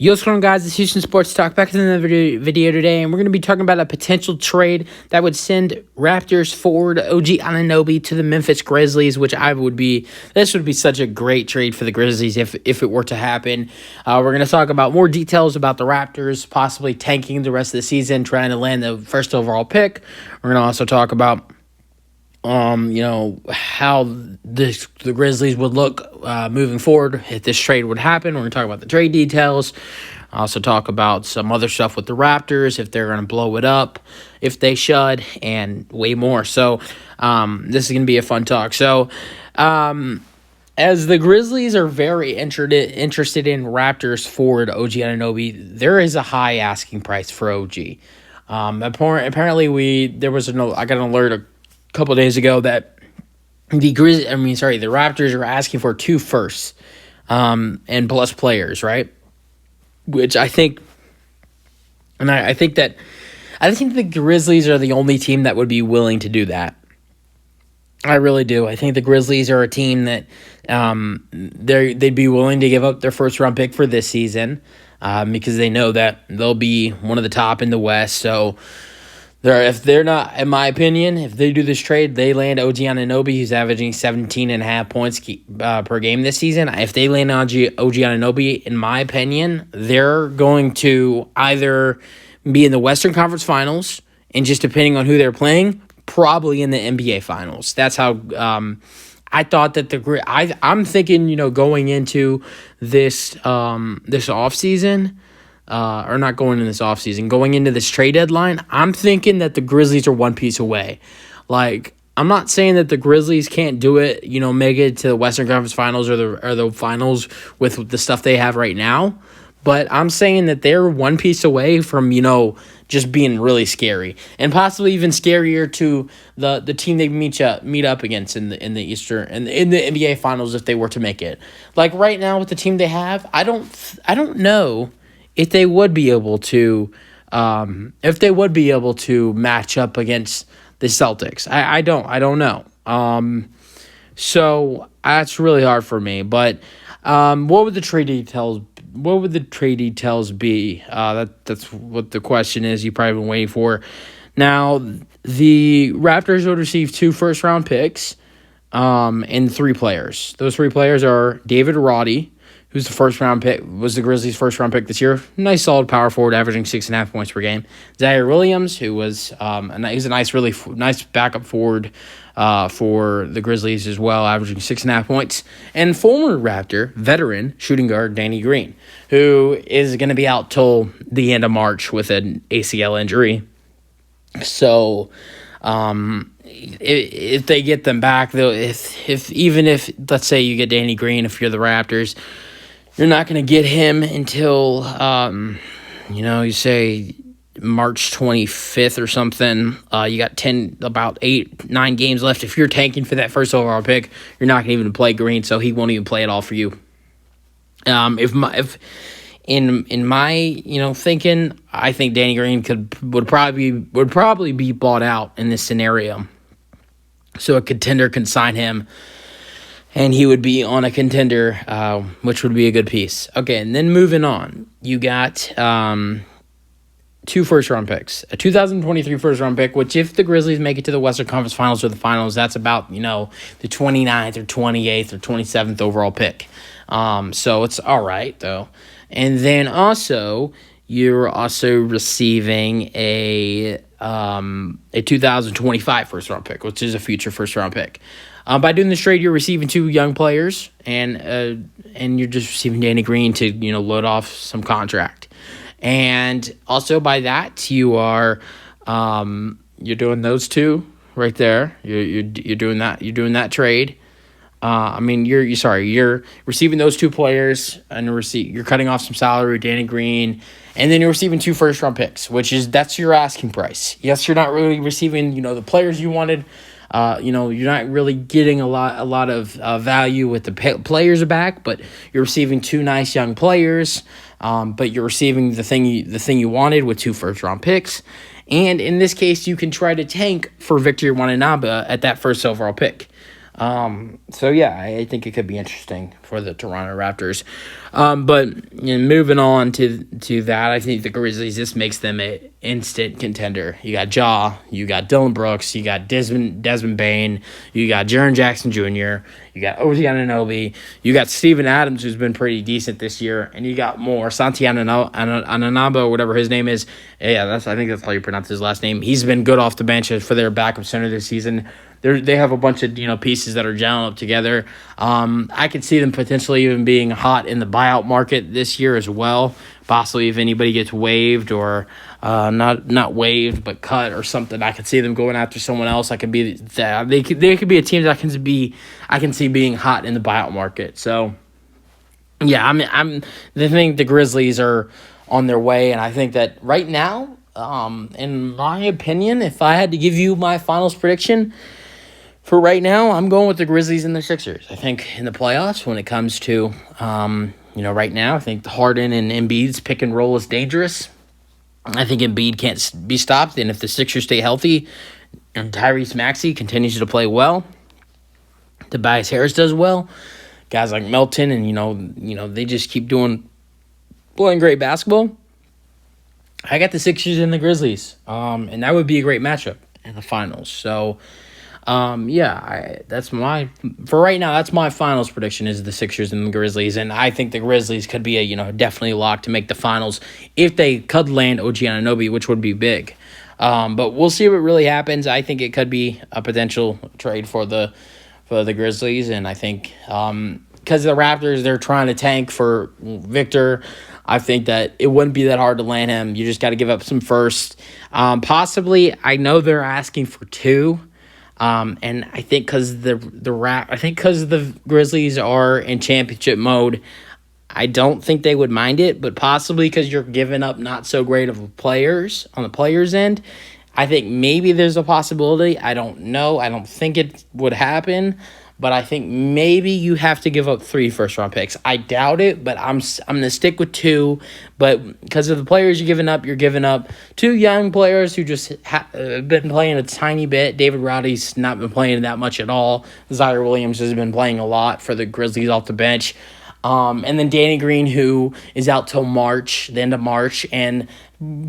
Yo, what's going on, guys? It's Houston Sports Talk back in the video today, and we're going to be talking about a potential trade that would send Raptors forward OG Anunoby to the Memphis Grizzlies, this would be such a great trade for the Grizzlies if it were to happen. We're going to talk about more details about the Raptors possibly tanking the rest of the season, trying to land the first overall pick. We're going to also talk about how the Grizzlies would look moving forward if this trade would happen. We're going to talk about the trade details. Also talk about some other stuff with the Raptors, if they're going to blow it up, if they should, and way more. So this is going to be a fun talk. So as the Grizzlies are very interested in Raptors forward OG Anunoby, there is a high asking price for OG. Apparently, I got an alert a couple days ago that the Raptors are asking for 2 firsts and plus players, right? Which I think the Grizzlies are the only team that would be willing to do that. I really do. I think the Grizzlies are a team that they'd be willing to give up their first round pick for this season because they know that they'll be one of the top in the West. So if they're not, in my opinion, if they do this trade, they land OG Anunoby, who's averaging 17.5 points per game this season. If they land OG Anunoby, in my opinion, they're going to either be in the Western Conference Finals, and just depending on who they're playing, probably in the NBA Finals. That's how I thought that I'm thinking, going into this offseason. Or not going in this offseason, going into this trade deadline, I'm thinking that the Grizzlies are one piece away. Like, I'm not saying that the Grizzlies can't do it, make it to the Western Conference Finals or the finals with the stuff they have right now, but I'm saying that they're one piece away from, just being really scary, and possibly even scarier to the team they meet up against in the Eastern and in the NBA Finals if they were to make it. Like right now with the team they have, I don't know if they would be able to match up against the Celtics. I don't know. So that's really hard for me. But what would the trade details? What would the trade details be? That's what the question is. You probably been waiting for. Now the Raptors would receive 2 first-round picks, and 3 players. Those 3 players are David Roddy, who's was the Grizzlies' first-round pick this year. Nice, solid power forward, averaging 6.5 points per game. Zaire Williams, who was he's a nice backup forward for the Grizzlies as well, averaging 6.5 points. And former Raptor veteran shooting guard Danny Green, who is going to be out till the end of March with an ACL injury. So if they get them back, though, if let's say you get Danny Green, if you're the Raptors, you're not going to get him until, you say March 25th or something. You got about 8-9 games left. If you're tanking for that first overall pick, you're not going to even play Green, so he won't even play at all for you. In my thinking, I think Danny Green would probably be bought out in this scenario, so a contender can sign him, and he would be on a contender, which would be a good piece. Okay, and then moving on, you got 2 first-round picks. A 2023 first-round pick, which if the Grizzlies make it to the Western Conference Finals or the Finals, that's about, the 29th or 28th or 27th overall pick. So it's all right, though. And then also, you're also receiving a 2025 first-round pick, which is a future first-round pick. By doing this trade, you're receiving 2 young players, and you're just receiving Danny Green to load off some contract. And also by that, you are you're doing those 2 right there. You're doing that. You're doing that trade. You're receiving those 2 players, and you're cutting off some salary with Danny Green, and then you're receiving 2 first-round picks, that's your asking price. Yes, you're not really receiving the players you wanted. You're not really getting a lot of value with the players back, but you're receiving 2 nice young players. But you're receiving the thing you wanted with 2 first-round picks, and in this case, you can try to tank for Victor Wembanyama at that first overall pick. So yeah, I think it could be interesting for the Toronto Raptors. But moving on to that, I think the Grizzlies, this makes them an instant contender. You got Ja, you got Dylan Brooks, you got Desmond Bain, you got Jaren Jackson Jr., you got OG Anunoby, you got Steven Adams, who's been pretty decent this year, and you got more Santi Ananabo, whatever his name is. Yeah, I think that's how you pronounce his last name. He's been good off the bench for their backup center this season. They have a bunch of pieces that are gelling up together. I could see them potentially even being hot in the buyout market this year as well. Possibly if anybody gets waived or not waived but cut or something, I could see them going after someone else. I could be that they could be a team that I can see being hot in the buyout market. So yeah, I think the Grizzlies are on their way, and I think that right now, in my opinion, if I had to give you my finals prediction. For right now, I'm going with the Grizzlies and the Sixers. I think in the playoffs, when it comes to, right now, I think Harden and Embiid's pick and roll is dangerous. I think Embiid can't be stopped, and if the Sixers stay healthy and Tyrese Maxey continues to play well, Tobias Harris does well, guys like Melton, and they just keep playing great basketball. I got the Sixers and the Grizzlies, and that would be a great matchup in the finals. So. That's for right now. That's my finals prediction is the Sixers and the Grizzlies, and I think the Grizzlies could be definitely locked to make the finals if they could land OG Anunoby, which would be big. But we'll see what really happens. I think it could be a potential trade for the Grizzlies, and I think because the Raptors, they're trying to tank for Victor. I think that it wouldn't be that hard to land him. You just got to give up some first. Possibly, I know they're asking for 2. And I think because the Grizzlies are in championship mode, I don't think they would mind it. But possibly because you're giving up not so great of players on the players' end, I think maybe there's a possibility. I don't know. I don't think it would happen. But I think maybe you have to give up 3 first-round picks. I doubt it, but I'm going to stick with 2. But because of the players you're giving up 2 young players who just have been playing a tiny bit. David Roddy's not been playing that much at all. Zaire Williams has been playing a lot for the Grizzlies off the bench. And then Danny Green, who is out till March, the end of March, and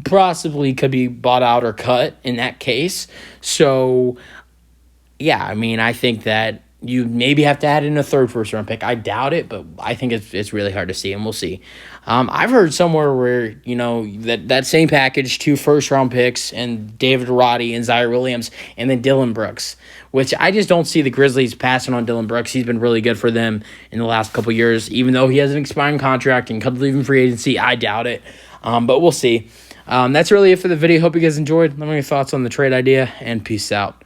possibly could be bought out or cut in that case. So, yeah, I think that you maybe have to add in a 3rd first-round pick. I doubt it, but I think it's really hard to see, and we'll see. I've heard somewhere where, that same package, 2 first-round picks, and David Roddy and Zaire Williams, and then Dylan Brooks, which I just don't see the Grizzlies passing on Dylan Brooks. He's been really good for them in the last couple years. Even though he has an expiring contract and could leave in free agency, I doubt it. But we'll see. That's really it for the video. Hope you guys enjoyed. Let me know your thoughts on the trade idea, and peace out.